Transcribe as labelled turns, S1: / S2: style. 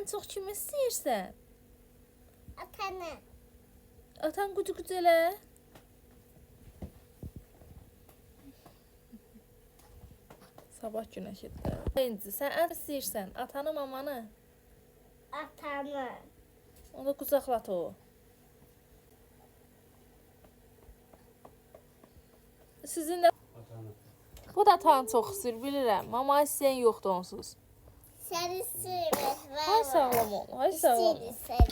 S1: ən çox kimi istəyirsən?
S2: Atanı.
S1: Atan qucu-qucu elə. Sabah günəşidir. İnci, sən ən istəyirsən atanı, mamanı?
S2: Atanı.
S1: Onu qucaqlat o. Sizin də bu da atan çox istəyir, bilirəm. Mama istəyən yoxdur onsuz.
S2: Seni sevmek.
S1: Hay sağlam ol, hay sağlam ol.
S2: Seni sevmek.